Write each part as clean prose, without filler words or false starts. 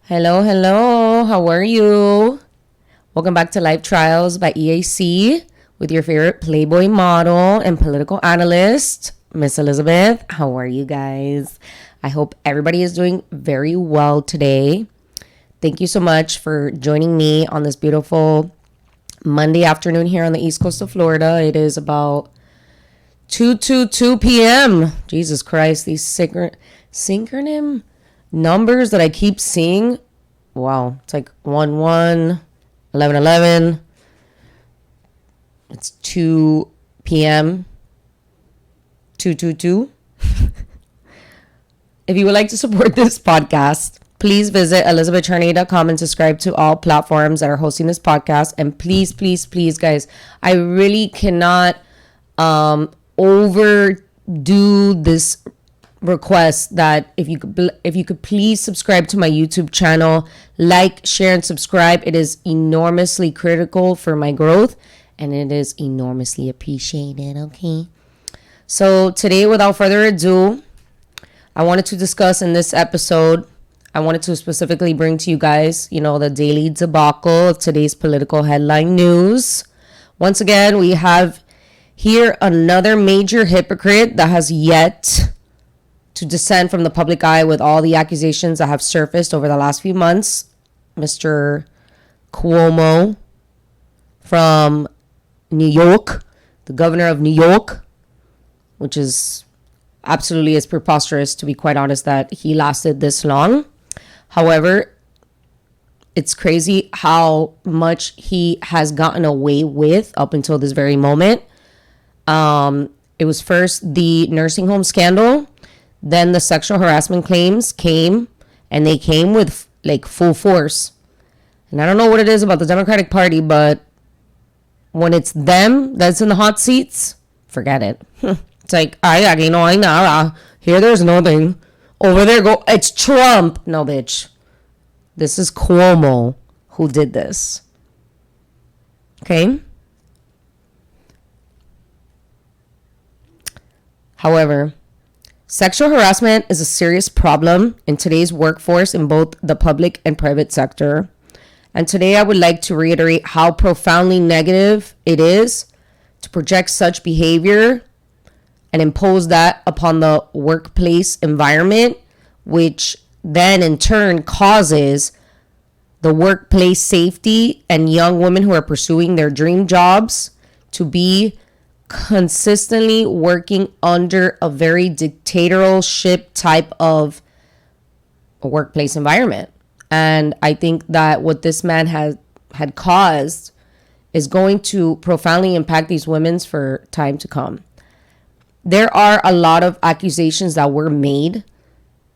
Hello, hello. How are you? Welcome back to Life Trials by EAC with your favorite Playboy model and political analyst, Miss Elizabeth. How are you guys? I hope everybody is doing very well today. Thank you so much for joining me on this beautiful Monday afternoon here on the East Coast of Florida. It is about 2:22 p.m. Jesus Christ, these synchronym numbers that I keep seeing. Wow, it's like 1-1, 11-11. It's 2 p.m. 2:22. If you would like to support this podcast, please visit elizabethcharney.com and subscribe to all platforms that are hosting this podcast. And please, please, please, guys, I really cannot overdo this request that if you could please subscribe to my YouTube channel, like, share, and subscribe. It is enormously critical for my growth, and it is enormously appreciated. Okay, so today, without further ado, I wanted to discuss in this episode, I wanted to specifically bring to you guys, the daily debacle of today's political headline news. Once again, we have here another major hypocrite that has yet to descend from the public eye with all the accusations that have surfaced over the last few months. Mr. Cuomo from New York, the governor of New York, which is absolutely is preposterous, to be quite honest, that he lasted this long. However, it's crazy how much he has gotten away with up until this very moment. It was first the nursing home scandal. Then the sexual harassment claims came, and they came with like full force. And I don't know what it is about the Democratic Party, but when it's them that's in the hot seats, forget it. It's like, here there's nothing. Over there, it's Trump. No, bitch. This is Cuomo who did this. Okay? However, sexual harassment is a serious problem in today's workforce in both the public and private sector. And today I would like to reiterate how profoundly negative it is to project such behavior and impose that upon the workplace environment, which then in turn causes the workplace safety and young women who are pursuing their dream jobs to be consistently working under a very dictatorship type of a workplace environment. And I think that what this man had caused is going to profoundly impact these women for time to come. There are a lot of accusations that were made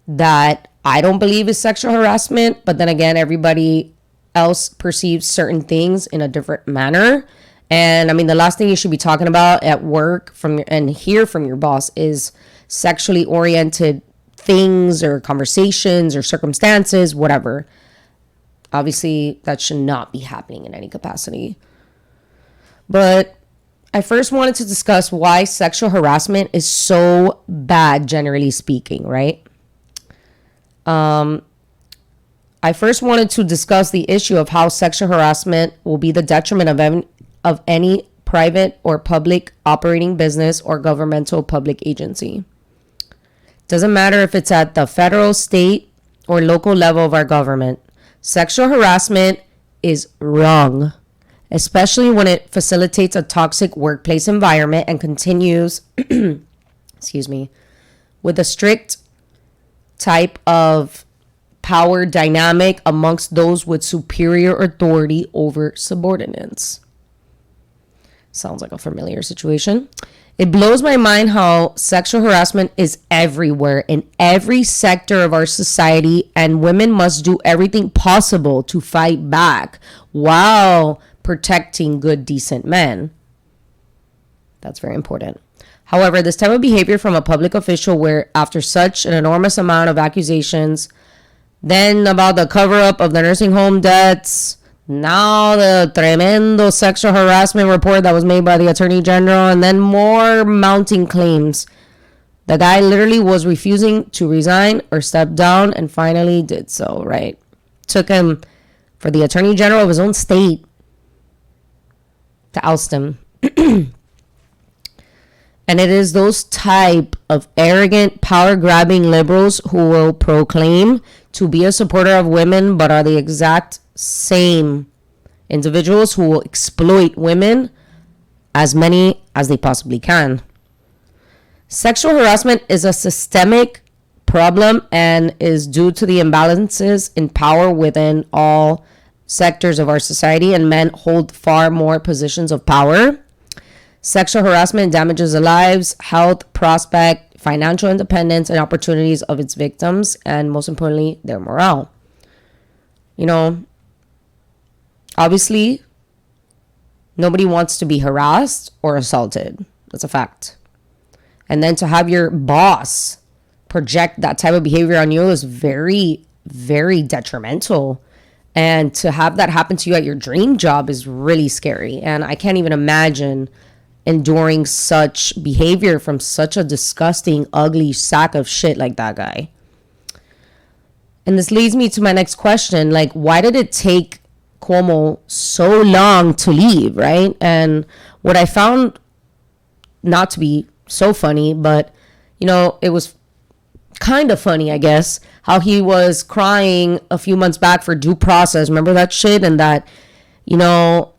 that I don't believe is sexual harassment, but then again, everybody else perceives certain things in a different manner. And I mean, the last thing you should be talking about at work and hear from your boss is sexually oriented things or conversations or circumstances, whatever. Obviously, that should not be happening in any capacity. But I first wanted to discuss why sexual harassment is so bad, generally speaking, right? I first wanted to discuss the issue of how sexual harassment will be the detriment of any private or public operating business or governmental public agency. Doesn't matter if it's at the federal, state, or local level of our government. Sexual harassment is wrong, especially when it facilitates a toxic workplace environment and continues, with a strict type of power dynamic amongst those with superior authority over subordinates. Sounds like a familiar situation. It blows my mind how sexual harassment is everywhere in every sector of our society, and women must do everything possible to fight back while protecting good, decent men. That's very important. However, this type of behavior from a public official where after such an enormous amount of accusations, then about the cover-up of the nursing home deaths, now the tremendo sexual harassment report that was made by the Attorney General, and then more mounting claims. The guy literally was refusing to resign or step down and finally did so, right? took him for the attorney general of his own state to oust him. And it is those type of arrogant, power-grabbing liberals who will proclaim to be a supporter of women, but are the exact same individuals who will exploit women, as many as they possibly can. Sexual harassment is a systemic problem and is due to the imbalances in power within all sectors of our society, and men hold far more positions of power. Sexual harassment damages the lives, health, prospect, financial independence, and opportunities of its victims, and most importantly, their morale. You know, obviously, nobody wants to be harassed or assaulted. That's a fact. And then to have your boss project that type of behavior on you is very, very detrimental. And to have that happen to you at your dream job is really scary. And I can't even imagine enduring such behavior from such a disgusting, ugly sack of shit like that guy. And this leads me to my next question. Like, why did it take Cuomo so long to leave, right? And what I found not to be so funny, but, you know, it was kind of funny, I guess, how he was crying a few months back for due process. Remember that shit? And that, you know,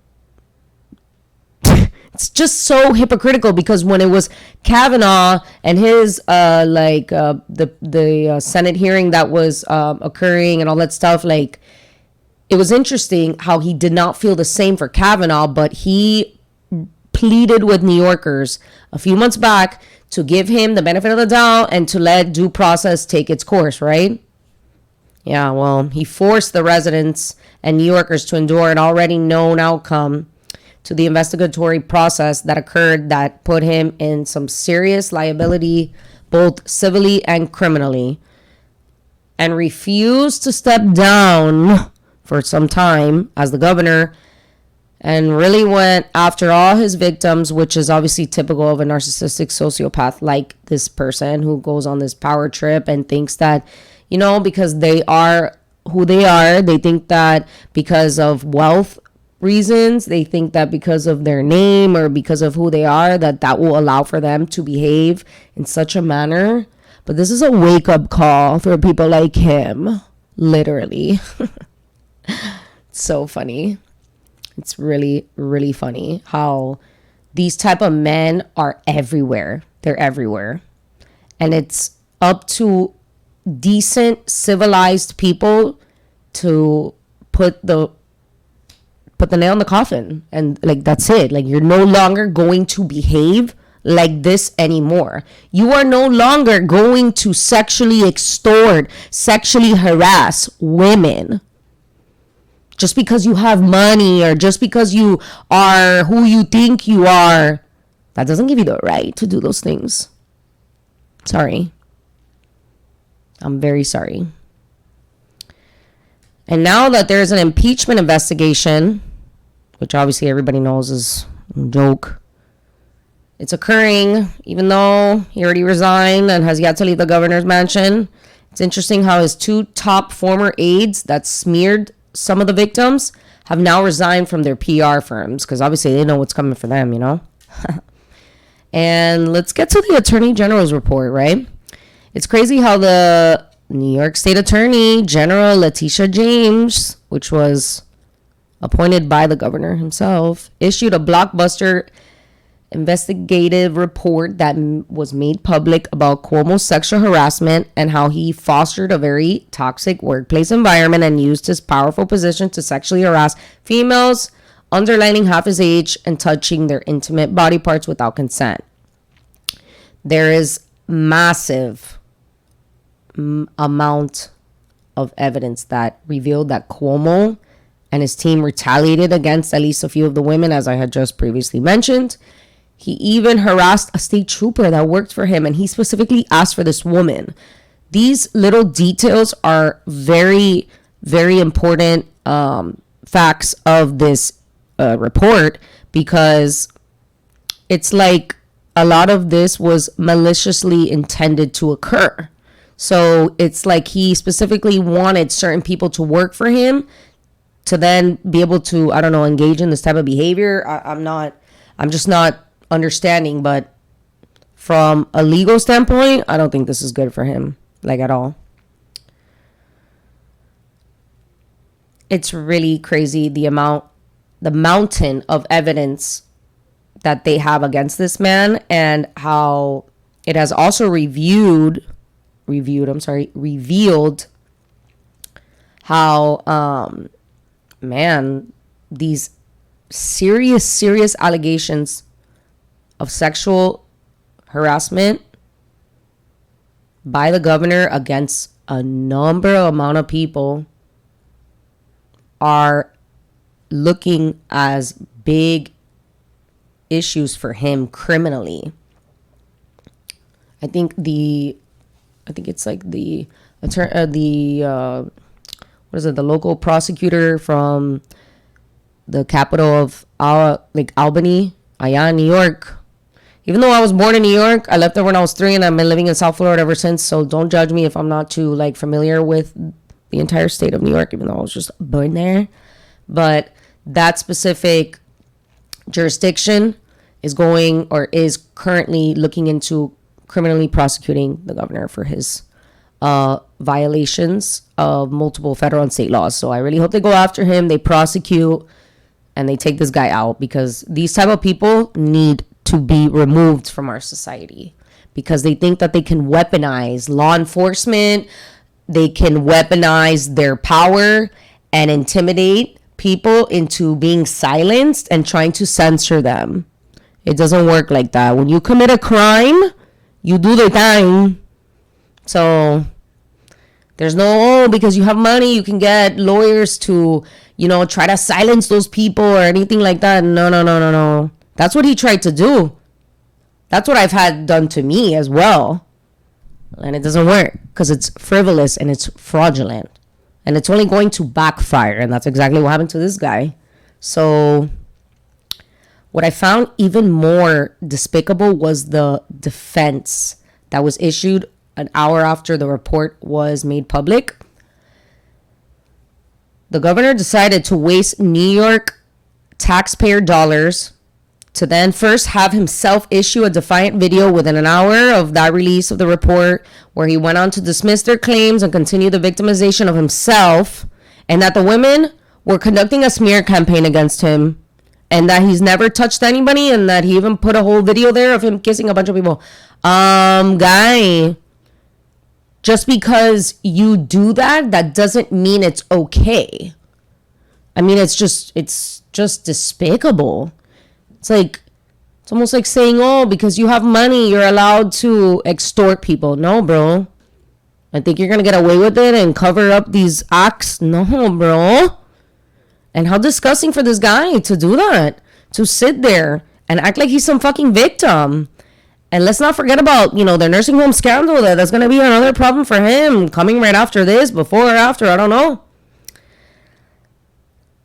it's just so hypocritical, because when it was Kavanaugh and his the Senate hearing that was occurring and all that stuff, like, it was interesting how he did not feel the same for Kavanaugh, but he pleaded with New Yorkers a few months back to give him the benefit of the doubt and to let due process take its course, right? Yeah, well, he forced the residents and New Yorkers to endure an already known outcome to the investigatory process that occurred that put him in some serious liability, both civilly and criminally, and refused to step down for some time as the governor, and really went after all his victims, which is obviously typical of a narcissistic sociopath like this person who goes on this power trip and thinks that, you know, because they are who they are, they think that because of wealth reasons, they think that because of their name or because of who they are, that will allow for them to behave in such a manner. But this is a wake-up call for people like him, literally. So funny. It's really, really funny how these type of men are everywhere. They're everywhere. And it's up to decent, civilized people to put the nail in the coffin. And, like, that's it. Like, you're no longer going to behave like this anymore. You are no longer going to sexually extort, sexually harass women. Just because you have money or just because you are who you think you are, that doesn't give you the right to do those things. Sorry. I'm very sorry. And now that there's an impeachment investigation, which obviously everybody knows is a joke, it's occurring even though he already resigned and has yet to leave the governor's mansion. It's interesting how his two top former aides that smeared some of the victims have now resigned from their PR firms, because obviously they know what's coming for them, you know. And let's get to the Attorney General's report, right? It's crazy how the New York State Attorney General Letitia James, which was appointed by the governor himself, issued a blockbuster investigative report that was made public about Cuomo's sexual harassment and how he fostered a very toxic workplace environment and used his powerful position to sexually harass females, underlining half his age and touching their intimate body parts without consent. There is massive amount of evidence that revealed that Cuomo and his team retaliated against at least a few of the women, as I had just previously mentioned. He even harassed a state trooper that worked for him, and he specifically asked for this woman. These little details are very, very important facts of this report, because it's like a lot of this was maliciously intended to occur. So it's like he specifically wanted certain people to work for him to then be able to, I don't know, engage in this type of behavior. I'm just not understanding. But from a legal standpoint, I don't think this is good for him, like, at all. It's really crazy the mountain of evidence that they have against this man, and how it has also revealed how man, these serious allegations of sexual harassment by the governor against a amount of people are looking as big issues for him criminally. I think it's like the the local prosecutor from the capital of Albany, allá in New York. Even though I was born in New York, I left there when I was 3, and I've been living in South Florida ever since. So don't judge me if I'm not too familiar with the entire state of New York, even though I was just born there. But that specific jurisdiction is currently looking into criminally prosecuting the governor for his violations of multiple federal and state laws. So I really hope they go after him, they prosecute, and they take this guy out, because these type of people need to be removed from our society, because they think that they can weaponize law enforcement, they can weaponize their power and intimidate people into being silenced and trying to censor them. It doesn't work like that. When you commit a crime, you do the time. So there's no, because you have money, you can get lawyers to, try to silence those people or anything like that. No. That's what he tried to do. That's what I've had done to me as well. And it doesn't work, because it's frivolous and it's fraudulent. And it's only going to backfire. And that's exactly what happened to this guy. So what I found even more despicable was the defense that was issued an hour after the report was made public. The governor decided to waste New York taxpayer dollars to then first have himself issue a defiant video within an hour of that release of the report, where he went on to dismiss their claims and continue the victimization of himself, and that the women were conducting a smear campaign against him, and that he's never touched anybody, and that he even put a whole video there of him kissing a bunch of people. Guy, just because you do that, that doesn't mean it's okay. I mean, it's just despicable. It's almost like saying, oh, because you have money, you're allowed to extort people. No, bro. I think you're going to get away with it and cover up these acts. No, bro. And how disgusting for this guy to do that. To sit there and act like he's some fucking victim. And let's not forget about, their nursing home scandal. That's going to be another problem for him coming right after this, before or after, I don't know.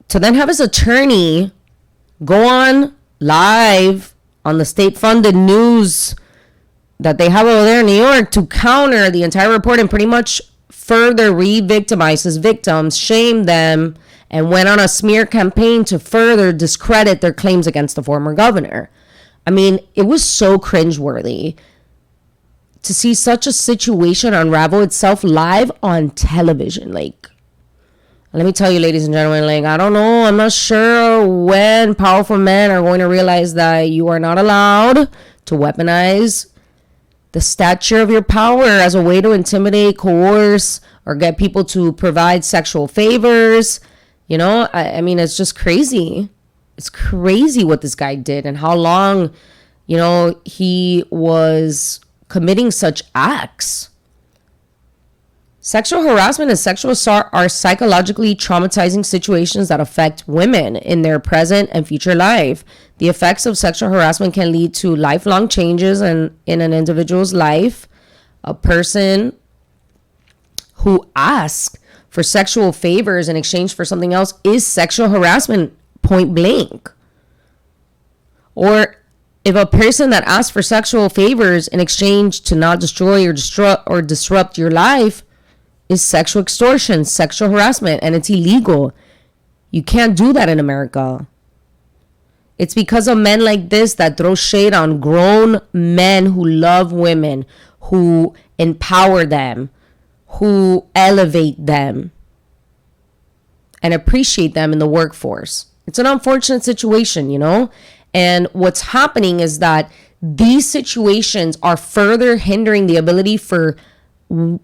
To then have his attorney go on live on the state-funded news that they have over there in New York to counter the entire report and pretty much further re-victimize his victims, shame them, and went on a smear campaign to further discredit their claims against the former governor. I mean, it was so cringeworthy to see such a situation unravel itself live on television. Let me tell you, ladies and gentlemen, I don't know. I'm not sure when powerful men are going to realize that you are not allowed to weaponize the stature of your power as a way to intimidate, coerce, or get people to provide sexual favors. I mean, it's just crazy. It's crazy what this guy did and how long, he was committing such acts. Sexual harassment and sexual assault are psychologically traumatizing situations that affect women in their present and future life. The effects of sexual harassment can lead to lifelong changes in an individual's life. A person who asks for sexual favors in exchange for something else is sexual harassment, point blank. Or if a person that asks for sexual favors in exchange to not destroy or disrupt your life is sexual extortion, sexual harassment, and it's illegal. You can't do that in America. It's because of men like this that throw shade on grown men who love women, who empower them, who elevate them, and appreciate them in the workforce. It's an unfortunate situation, you know? And what's happening is that these situations are further hindering the ability for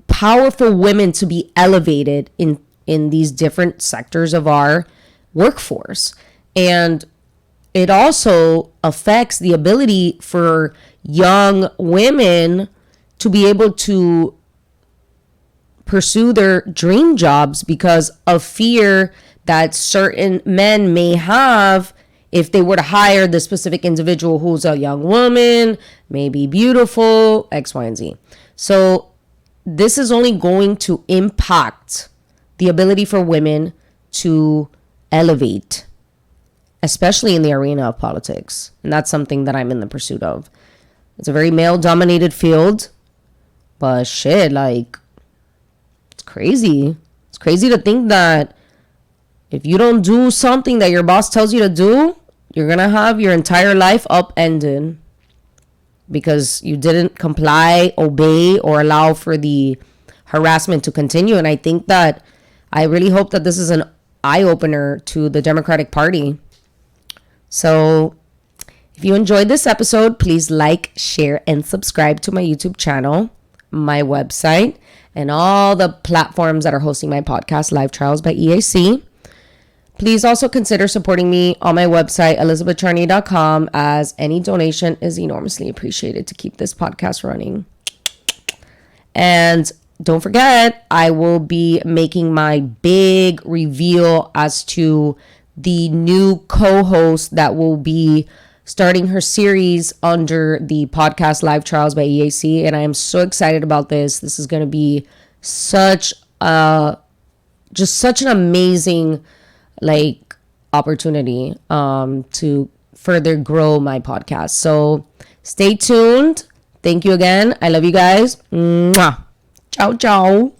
powerful women to be elevated in these different sectors of our workforce. And it also affects the ability for young women to be able to pursue their dream jobs because of fear that certain men may have if they were to hire the specific individual who's a young woman, maybe beautiful, X, Y, and Z. So this is only going to impact the ability for women to elevate, especially in the arena of politics. And that's something that I'm in the pursuit of. It's a very male-dominated field, but shit, like, it's crazy. It's crazy to think that if you don't do something that your boss tells you to do, you're going to have your entire life upended because you didn't comply, obey, or allow for the harassment to continue. And I think that I really hope that this is an eye-opener to the Democratic Party. So if you enjoyed this episode, please like, share, and subscribe to my YouTube channel, my website, and all the platforms that are hosting my podcast, Live Trials by EAC. Please also consider supporting me on my website, elizabethcharney.com, as any donation is enormously appreciated to keep this podcast running. And don't forget, I will be making my big reveal as to the new co-host that will be starting her series under the podcast Live Trials by EAC. And I am so excited about this. This is going to be such an amazing opportunity to further grow my podcast. So stay tuned. Thank you again. I love you guys. Mwah. Ciao, ciao.